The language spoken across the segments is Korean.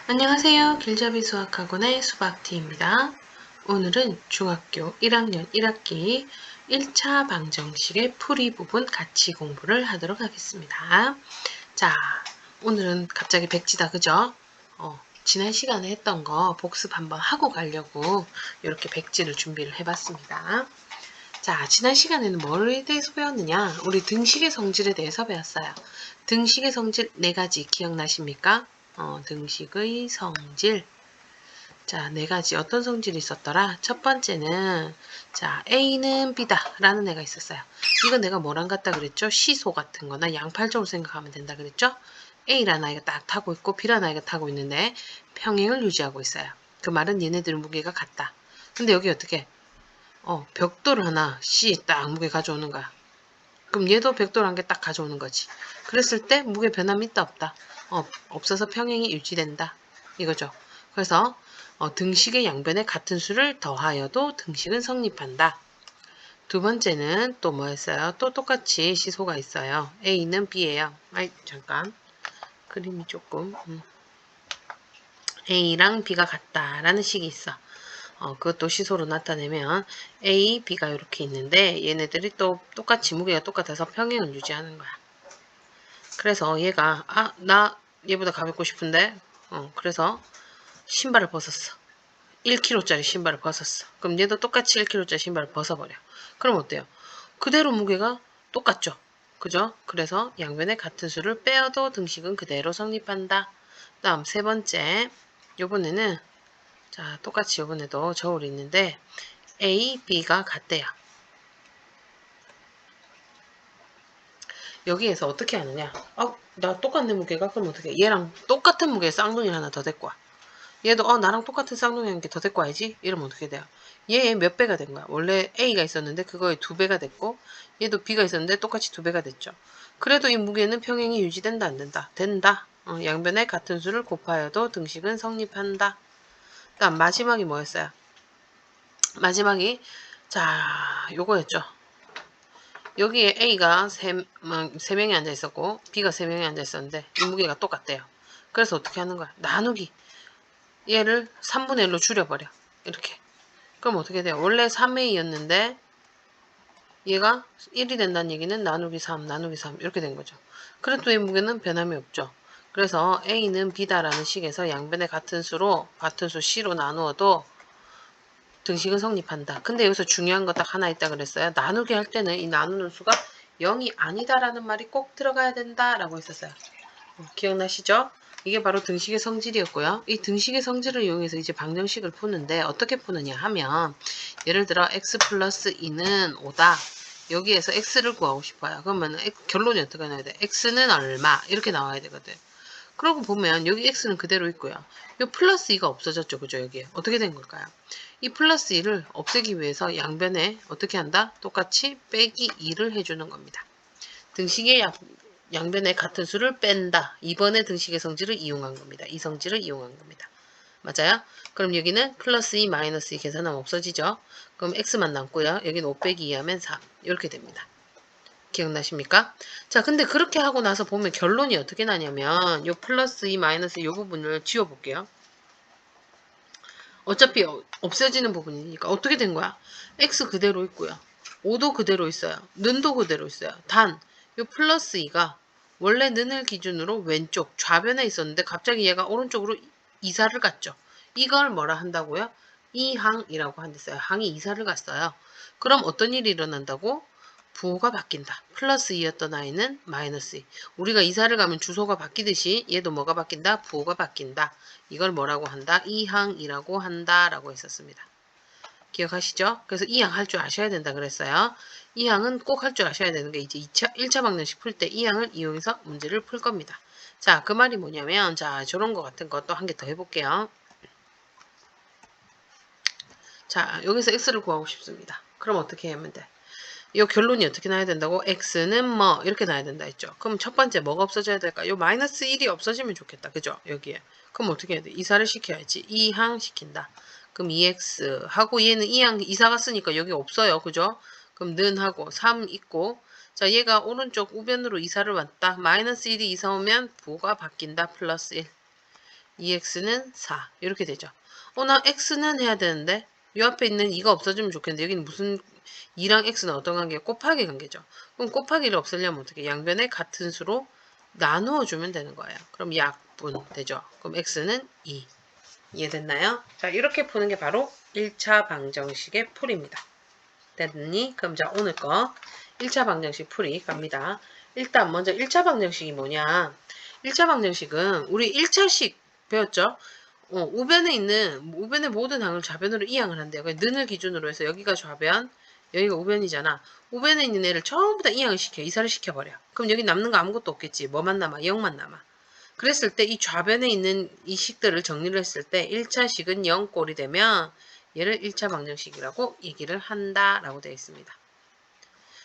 안녕하세요. 길잡이 수학학원의 수박티입니다. 오늘은 중학교 1학년 1학기 1차 방정식의 풀이 부분 같이 공부를 하도록 하겠습니다. 자, 오늘은 갑자기 백지다, 그죠? 지난 시간에 했던 거 복습 한번 하고 가려고 이렇게 백지를 준비를 해봤습니다. 자, 지난 시간에는 뭐에 대해서 배웠느냐? 우리 등식의 성질에 대해서 배웠어요. 등식의 성질 4가지 기억나십니까? 등식의 성질. 자, 4가지 어떤 성질이 있었더라? 첫 번째는 자, A는 B다 라는 애가 있었어요. 이건 내가 뭐랑 같다 그랬죠? 시소 같은 거나 양팔적으로 생각하면 된다 그랬죠? A라는 아이가 딱 타고 있고 B라는 아이가 타고 있는데 평행을 유지하고 있어요. 그 말은 얘네들 무게가 같다. 근데 여기 어떻게 벽돌 하나 C 딱 무게 가져오는 거야. 그럼 얘도 벽돌 한 개 딱 가져오는 거지. 그랬을 때 무게 변함이 있다 없다? 없어서 평행이 유지된다. 이거죠. 그래서 등식의 양변에 같은 수를 더하여도 등식은 성립한다. 두 번째는 또 뭐였어요? 또 똑같이 시소가 있어요. A는 B예요. 잠깐. 그림이 조금 A랑 B가 같다라는 식이 있어. 그것도 시소로 나타내면 A, B가 이렇게 있는데 얘네들이 또 똑같이 무게가 똑같아서 평행을 유지하는 거야. 그래서 얘가 나 얘보다 가볍고 싶은데 그래서 신발을 벗었어. 1kg짜리 신발을 벗었어. 그럼 얘도 똑같이 1kg짜리 신발을 벗어버려. 그럼 어때요? 그대로 무게가 똑같죠. 그죠? 그래서 양변에 같은 수를 빼어도 등식은 그대로 성립한다. 다음 세 번째 요번에는 자, 똑같이 요번에도 저울이 있는데 A, B가 같대요. 여기에서 어떻게 하느냐? 나 똑같네 무게가? 그럼 어떻게 해? 얘랑 똑같은 무게의 쌍둥이 하나 더 데리고 와. 얘도 나랑 똑같은 쌍둥이 한 개 더 데리고 와야지? 이러면 어떻게 돼요? 얘 몇 배가 된 거야? 원래 A가 있었는데 그거의 2배가 됐고 얘도 B가 있었는데 똑같이 2배가 됐죠. 그래도 이 무게는 평행이 유지된다 안 된다? 된다. 양변에 같은 수를 곱하여도 등식은 성립한다. 다음 마지막이 뭐였어요? 마지막이 자 요거였죠. 여기에 A가 3명이 앉아 있었고 B가 3명이 앉아 있었는데 이 무게가 똑같대요. 그래서 어떻게 하는 거야? 나누기. 얘를 3분의 1로 줄여버려. 이렇게. 그럼 어떻게 돼요? 원래 3A였는데 얘가 1이 된다는 얘기는 나누기 3, 나누기 3 이렇게 된 거죠. 그래도 이 무게는 변함이 없죠. 그래서 A는 B다라는 식에서 양변의 같은 수로 같은 수 C로 나누어도 등식은 성립한다. 근데 여기서 중요한 거 딱 하나 있다 그랬어요. 나누기 할 때는 이 나누는 수가 0이 아니다라는 말이 꼭 들어가야 된다라고 했었어요. 기억나시죠? 이게 바로 등식의 성질이었고요. 이 등식의 성질을 이용해서 이제 방정식을 푸는데 어떻게 푸느냐 하면 예를 들어 x 플러스 2는 5다. 여기에서 x를 구하고 싶어요. 그러면 결론이 어떻게 나와야 돼? x는 얼마? 이렇게 나와야 되거든. 그러고 보면 여기 x는 그대로 있고요. 이 플러스 2가 없어졌죠. 그죠? 여기에. 어떻게 된 걸까요? 이 플러스 2를 없애기 위해서 양변에 어떻게 한다? 똑같이 빼기 2를 해주는 겁니다. 등식의 양변에 같은 수를 뺀다. 이번에 등식의 성질을 이용한 겁니다. 이 성질을 이용한 겁니다. 맞아요? 그럼 여기는 플러스 2 마이너스 2 계산하면 없어지죠? 그럼 x만 남고요. 여기는 5 빼기 2 하면 4 이렇게 됩니다. 기억나십니까? 자, 근데 그렇게 하고 나서 보면 결론이 어떻게 나냐면 요 플러스 2 마이너스 요 부분을 지워볼게요. 어차피 없어지는 부분이니까 어떻게 된 거야? x 그대로 있고요. 5도 그대로 있어요. 는도 그대로 있어요. 단, 요 플러스 2가 원래 는을 기준으로 왼쪽 좌변에 있었는데 갑자기 얘가 오른쪽으로 이사를 갔죠. 이걸 뭐라 한다고요? 이항이라고 한댔어요. 항이 이사를 갔어요. 그럼 어떤 일이 일어난다고? 부호가 바뀐다. 플러스 2였던 아이는 마이너스 2. 우리가 이사를 가면 주소가 바뀌듯이 얘도 뭐가 바뀐다? 부호가 바뀐다. 이걸 뭐라고 한다? 이항이라고 한다. 라고 했었습니다. 기억하시죠? 그래서 이항 할 줄 아셔야 된다 그랬어요. 이항은 꼭 할 줄 아셔야 되는 게 이제 1차 방정식 풀 때 이항을 이용해서 문제를 풀 겁니다. 자, 그 말이 뭐냐면 자, 저런 거 같은 것도 한 개 더 해볼게요. 자, 여기서 x를 구하고 싶습니다. 그럼 어떻게 하면 돼? 이 결론이 어떻게 나야 된다고? x는 뭐 이렇게 나야 된다 했죠. 그럼 첫 번째 뭐가 없어져야 될까? 요 마이너스 1이 없어지면 좋겠다. 그죠? 여기에. 그럼 어떻게 해야 돼? 이사를 시켜야지. 이항 시킨다. 그럼 2x 하고 얘는 이항 이사 갔으니까 여기 없어요. 그죠? 그럼 는 하고 3 있고 자 얘가 오른쪽 우변으로 이사를 왔다. 마이너스 1이 이사 오면 부호가 바뀐다. 플러스 1. 2x는 4 이렇게 되죠. 나 x는 해야 되는데 요 앞에 있는 2가 없어지면 좋겠는데 여기는 무슨 2랑 x는 어떤 관계야? 곱하기 관계죠. 그럼 곱하기를 없애려면 어떻게? 양변에 같은 수로 나누어 주면 되는 거예요. 그럼 약분 되죠. 그럼 x는 2. 이해됐나요? 자, 이렇게 푸는 게 바로 1차 방정식의 풀이입니다. 됐니? 그럼 자, 오늘 거 1차 방정식 풀이 갑니다. 일단 먼저 1차 방정식이 뭐냐? 1차 방정식은 우리 1차식 배웠죠? 우변의 모든 항을 좌변으로 이항을 한대요. 는을 기준으로 해서 여기가 좌변, 여기가 우변이잖아. 우변에 있는 애를 전부 다 이항을 시켜, 이사를 시켜버려. 그럼 여기 남는 거 아무것도 없겠지. 뭐만 남아? 0만 남아. 그랬을 때 이 좌변에 있는 이 식들을 정리를 했을 때 1차식은 0꼴이 되면 얘를 1차 방정식이라고 얘기를 한다라고 되어 있습니다.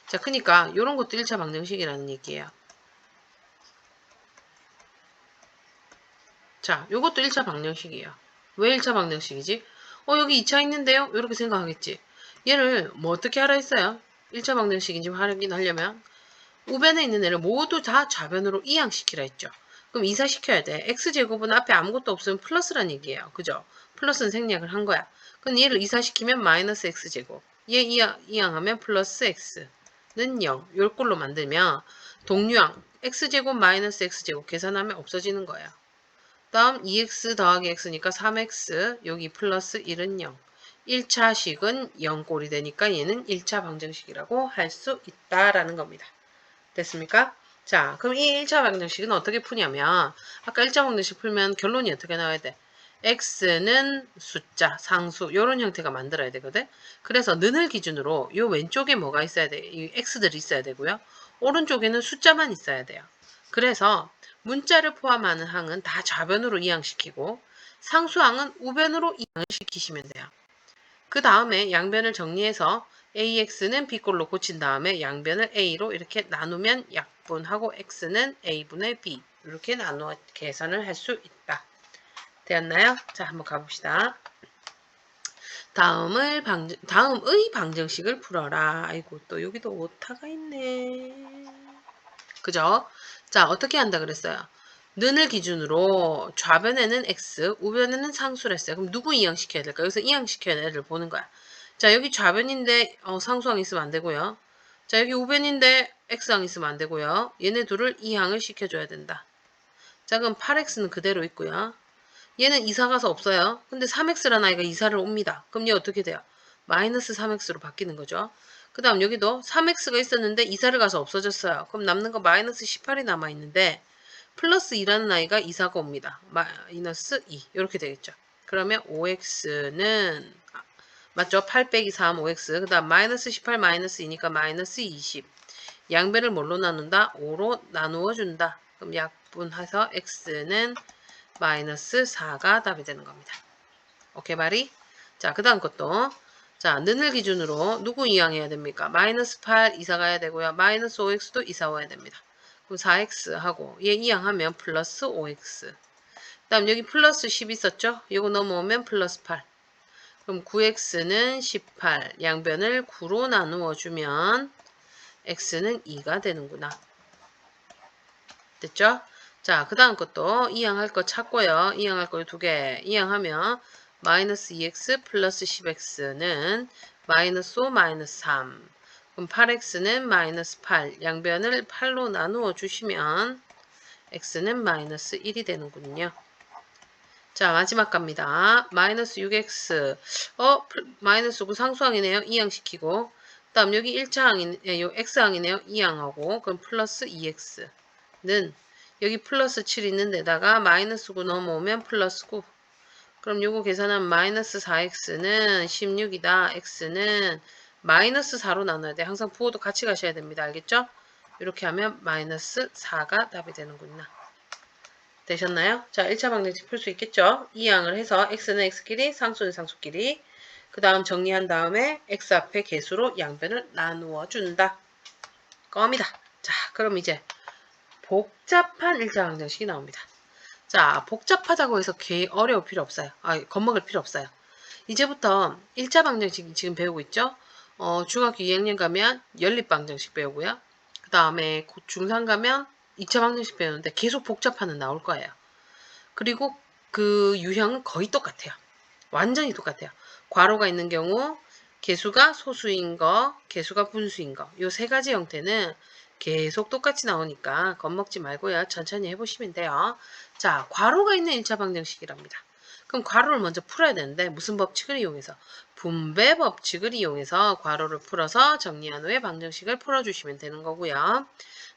자, 그러니까 이런 것도 1차 방정식이라는 얘기예요. 자, 요것도 1차 방정식이에요. 왜 1차 방정식이지? 여기 2차 있는데요? 이렇게 생각하겠지. 얘를 뭐 어떻게 하라 했어요? 1차 방정식인지 확인하려면 우변에 있는 애를 모두 다 좌변으로 이항시키라 했죠. 그럼 이사시켜야 돼. x제곱은 앞에 아무것도 없으면 플러스란 얘기예요. 그죠? 플러스는 생략을 한 거야. 그럼 얘를 이사시키면 마이너스 x제곱. 얘 이항하면 플러스 x는 0. 요 꼴로 만들면 동류항 x제곱 마이너스 x제곱 계산하면 없어지는 거예요. 다음 2x 더하기 x니까 3x 여기 플러스 1은 0. 1차식은 0꼴이 되니까 얘는 1차 방정식이라고 할 수 있다라는 겁니다. 됐습니까? 자, 그럼 이 1차 방정식은 어떻게 푸냐면 아까 1차 방정식 풀면 결론이 어떻게 나와야 돼? x는 숫자, 상수 이런 형태가 만들어야 되거든. 그래서 는을 기준으로 이 왼쪽에 뭐가 있어야 돼? 이 x들이 있어야 되고요. 오른쪽에는 숫자만 있어야 돼요. 그래서 문자를 포함하는 항은 다 좌변으로 이항시키고 상수항은 우변으로 이항을 시키시면 돼요. 그 다음에 양변을 정리해서 AX는 B꼴로 고친 다음에 양변을 A로 이렇게 나누면 약분하고 X는 A분의 B 이렇게 나누어 계산을 할 수 있다. 되었나요? 자, 한번 가봅시다. 다음의 방정식을 풀어라. 아이고, 또 여기도 오타가 있네. 그죠? 자, 어떻게 한다 그랬어요? 는을 기준으로 좌변에는 x, 우변에는 상수를 했어요. 그럼 누구 이항시켜야 될까? 여기서 이항시켜야 되는 애를 보는 거야. 자, 여기 좌변인데 상수항 있으면 안 되고요. 자, 여기 우변인데 x항 있으면 안 되고요. 얘네 둘을 이항을 시켜줘야 된다. 자, 그럼 8x는 그대로 있고요. 얘는 이사 가서 없어요. 근데 3x라는 아이가 이사를 옵니다. 그럼 얘 어떻게 돼요? 마이너스 3x로 바뀌는 거죠. 그 다음 여기도 3x가 있었는데 이사를 가서 없어졌어요. 그럼 남는 거 마이너스 18이 남아있는데 플러스 2라는 아이가 이사가 옵니다. 마이너스 2 이렇게 되겠죠. 그러면 5x는 맞죠? 8 빼기 3 5x 그 다음 마이너스 18 마이너스 2니까 마이너스 20 양변을 뭘로 나눈다? 5로 나누어 준다. 그럼 약분해서 x는 마이너스 4가 답이 되는 겁니다. 오케이 말이? 자, 그 다음 것도 자, 는을 기준으로 누구 이항해야 됩니까? 마이너스 8 이사 가야 되고요. 마이너스 5x도 이사 와야 됩니다. 그럼 4x 하고 얘 이항하면 플러스 5x 그 다음 여기 플러스 10 있었죠? 이거 넘어오면 플러스 8 그럼 9x는 18 양변을 9로 나누어 주면 x는 2가 되는구나. 됐죠? 자, 그 다음 것도 이항할 거 찾고요. 이항할 거 두 개. 이항하면 마이너스 2x 플러스 10x는 마이너스 5 마이너스 3. 그럼 8x는 마이너스 8. 양변을 8로 나누어 주시면 x는 마이너스 1이 되는군요. 자, 마지막 갑니다. 마이너스 6x. 마이너스 9 상수항이네요. 이항시키고. 그 다음 여기 1차항이네요. 요 x항이네요. 이항하고. 그럼 플러스 2x. 는 여기 플러스 7 있는 데다가 마이너스 9 넘어오면 플러스 9 그럼 요거 계산하면 마이너스 4x는 16이다. x는 마이너스 4로 나눠야 돼. 항상 부호도 같이 가셔야 됩니다. 알겠죠? 이렇게 하면 마이너스 4가 답이 되는구나. 되셨나요? 자, 1차 방정식 풀 수 있겠죠? 이항을 해서 x는 x끼리 상수는 상수끼리 그 다음 정리한 다음에 x 앞에 개수로 양변을 나누어 준다. 껌이다. 자, 그럼 이제 복잡한 1차 방정식이 나옵니다. 자, 복잡하다고 해서 어려울 필요 없어요. 겁먹을 필요 없어요. 이제부터 1차 방정식 지금 배우고 있죠? 중학교 2학년 가면 연립 방정식 배우고요. 그 다음에 중3 가면 2차 방정식 배우는데 계속 복잡한은 나올 거예요. 그리고 그 유형은 거의 똑같아요. 완전히 똑같아요. 괄호가 있는 경우 개수가 소수인 거, 개수가 분수인 거. 요 세 가지 형태는 계속 똑같이 나오니까 겁먹지 말고요. 천천히 해보시면 돼요. 자, 괄호가 있는 1차 방정식이랍니다. 그럼 괄호를 먼저 풀어야 되는데 무슨 법칙을 이용해서? 분배 법칙을 이용해서 괄호를 풀어서 정리한 후에 방정식을 풀어주시면 되는 거고요.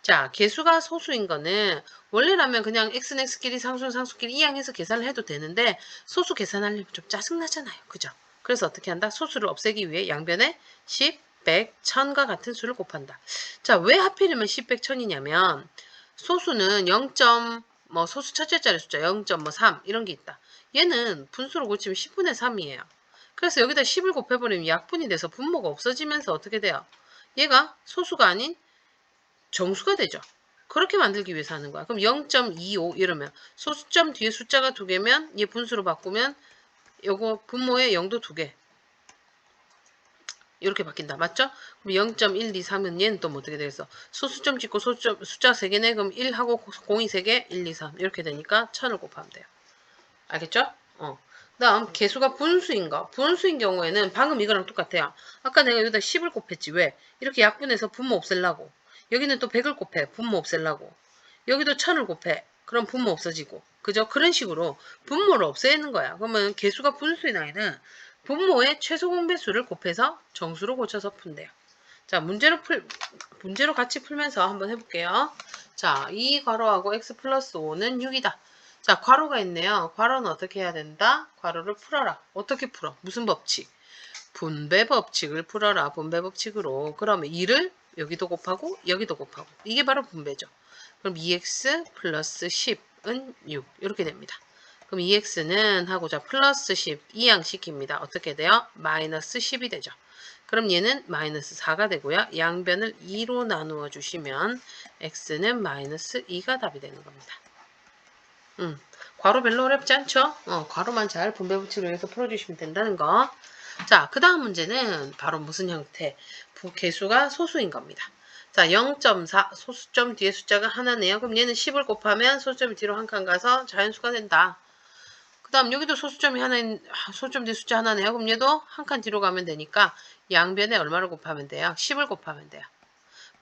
자, 개수가 소수인 거는 원래라면 그냥 x는 x끼리 상수는 상수끼리 이항해서 계산을 해도 되는데 소수 계산하려면 좀 짜증나잖아요. 그죠? 그래서 어떻게 한다? 소수를 없애기 위해 양변에 10, 100, 1000과 같은 수를 곱한다. 자, 왜 하필이면 10, 100, 1000이냐면 소수는 0. 뭐 소수 첫째 자리 숫자 0.3 이런 게 있다. 얘는 분수로 고치면 10분의 3이에요. 그래서 여기다 10을 곱해버리면 약분이 돼서 분모가 없어지면서 어떻게 돼요? 얘가 소수가 아닌 정수가 되죠. 그렇게 만들기 위해서 하는 거야. 그럼 0.25 이러면 소수점 뒤에 숫자가 2개면 얘 분수로 바꾸면 요거 분모에 0도 2개 이렇게 바뀐다. 맞죠? 그럼 0.123은 얘는 또 뭐 어떻게 되겠어? 소수점 찍고 소수점 숫자 3개네. 그럼 1하고 0이 3개 1, 2, 3 이렇게 되니까 1000을 곱하면 돼요. 알겠죠? 다음 개수가 분수인 거. 분수인 경우에는 방금 이거랑 똑같아요. 아까 내가 여기다 10을 곱했지. 왜? 이렇게 약분해서 분모 없애려고. 여기는 또 100을 곱해. 분모 없애려고. 여기도 1000을 곱해. 그럼 분모 없어지고. 그죠? 그런 식으로 분모를 없애는 거야. 그러면 개수가 분수인 아이는 분모의 최소 공배수를 곱해서 정수로 고쳐서 푼대요. 자, 문제로 같이 풀면서 한번 해볼게요. 자, 2 괄호하고 x 플러스 5는 6이다. 자, 괄호가 있네요. 괄호는 어떻게 해야 된다? 괄호를 풀어라. 어떻게 풀어? 무슨 법칙? 분배 법칙을 풀어라. 분배 법칙으로. 그러면 2를 여기도 곱하고 여기도 곱하고. 이게 바로 분배죠. 그럼 2x 플러스 10은 6. 이렇게 됩니다. 그럼 2x는 하고자 플러스 10 이항시킵니다. 어떻게 돼요? 마이너스 10이 되죠. 그럼 얘는 마이너스 4가 되고요. 양변을 2로 나누어 주시면 x는 마이너스 2가 답이 되는 겁니다. 괄호 별로 어렵지 않죠? 괄호만 잘 분배 법칙을 위해서 풀어주시면 된다는 거. 자, 그 다음 문제는 바로 무슨 형태? 개수가 소수인 겁니다. 자, 0.4 소수점 뒤에 숫자가 하나네요. 그럼 얘는 10을 곱하면 소수점이 뒤로 한 칸 가서 자연수가 된다. 그 다음 여기도 소수점이 하나인 소수점 뒤에 숫자 하나네요. 그럼 얘도 한 칸 뒤로 가면 되니까 양변에 얼마를 곱하면 돼요? 10을 곱하면 돼요.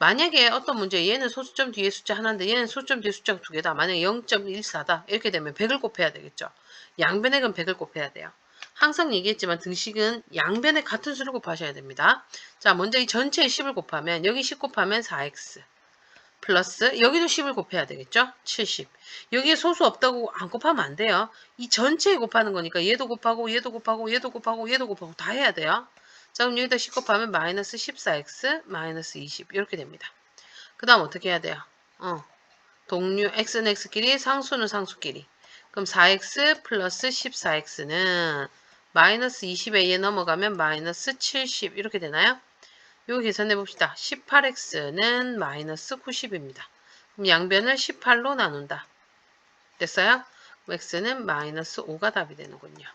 만약에 어떤 문제 얘는 소수점 뒤에 숫자 하나인데 얘는 소수점 뒤에 숫자가 2개다. 만약에 0.14다. 이렇게 되면 100을 곱해야 되겠죠. 양변에 그럼 100을 곱해야 돼요. 항상 얘기했지만 등식은 양변에 같은 수를 곱하셔야 됩니다. 자, 먼저 이 전체에 10을 곱하면 여기 10 곱하면 4x 플러스 여기도 10을 곱해야 되겠죠. 70. 여기에 소수 없다고 안 곱하면 안 돼요. 이 전체에 곱하는 거니까 얘도 곱하고 얘도 곱하고 얘도 곱하고 얘도 곱하고 다 해야 돼요. 자, 그럼 여기다 10 곱하면 마이너스 14x 마이너스 20 이렇게 됩니다. 그 다음 어떻게 해야 돼요? 동류 x는 x끼리 상수는 상수끼리. 그럼 4x 플러스 14x는 마이너스 20에 얘 넘어가면 마이너스 70 이렇게 되나요? 이거 계산해 봅시다. 18x는 마이너스 90입니다. 그럼 양변을 18로 나눈다. 됐어요? x는 마이너스 5가 답이 되는군요.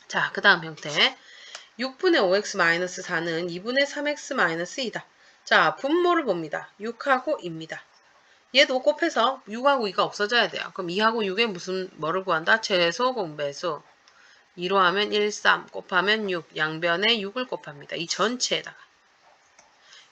자, 그 다음 형태. 6분의 5x 마이너스 4는 2분의 3x 마이너스 2다. 자, 분모를 봅니다. 6하고 2입니다. 얘도 곱해서 6하고 2가 없어져야 돼요. 그럼 2하고 6에 뭐를 구한다? 최소 공배수. 2로 하면 1, 3 곱하면 6. 양변에 6을 곱합니다. 이 전체에다가.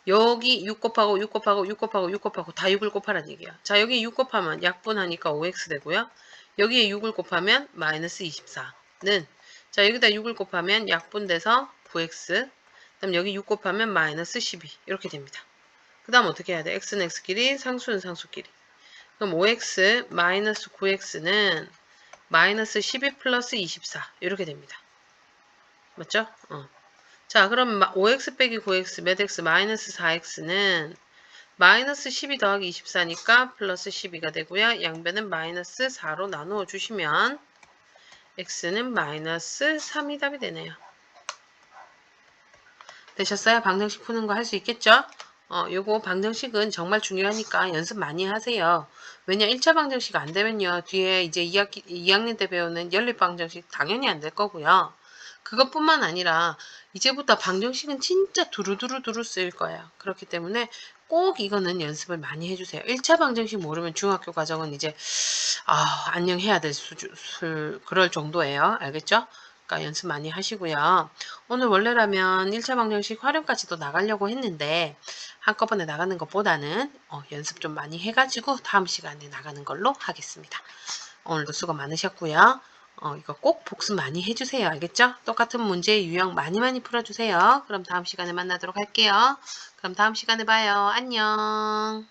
여기 6 곱하고 6 곱하고 6 곱하고 6 곱하고 다 6을 곱하라는 얘기야. 자, 여기 6 곱하면 약분하니까 5x 되고요. 여기에 6을 곱하면 마이너스 24는 자, 여기다 6을 곱하면 약분돼서 9x. 그다음 여기 6 곱하면 마이너스 12 이렇게 됩니다. 그 다음 어떻게 해야 돼? x는 x끼리 상수는 상수끼리. 그럼 5x 마이너스 9x는 마이너스 12 플러스 24 이렇게 됩니다. 맞죠? 자, 그럼 5x 빼기 9x 몇 x 마이너스 4x는 마이너스 12 더하기 24니까 플러스 12가 되고요. 양변은 마이너스 4로 나누어 주시면 x는 마이너스 3이 답이 되네요. 되셨어요? 방정식 푸는 거 할 수 있겠죠? 요거 방정식은 정말 중요하니까 연습 많이 하세요. 왜냐 1차 방정식 안 되면요. 뒤에 이제 2학년 때 배우는 연립 방정식 당연히 안 될 거고요. 그것뿐만 아니라 이제부터 방정식은 진짜 두루두루 쓰일 거예요. 그렇기 때문에 꼭 이거는 연습을 많이 해주세요. 1차 방정식 모르면 중학교 과정은 이제 안녕해야 될 그럴 정도예요. 알겠죠? 그러니까 연습 많이 하시고요. 오늘 원래라면 1차 방정식 활용까지도 나가려고 했는데 한꺼번에 나가는 것보다는 연습 좀 많이 해가지고 다음 시간에 나가는 걸로 하겠습니다. 오늘도 수고 많으셨고요. 이거 꼭 복습 많이 해주세요. 알겠죠? 똑같은 문제 유형 많이 풀어주세요. 그럼 다음 시간에 만나도록 할게요. 그럼 다음 시간에 봐요. 안녕.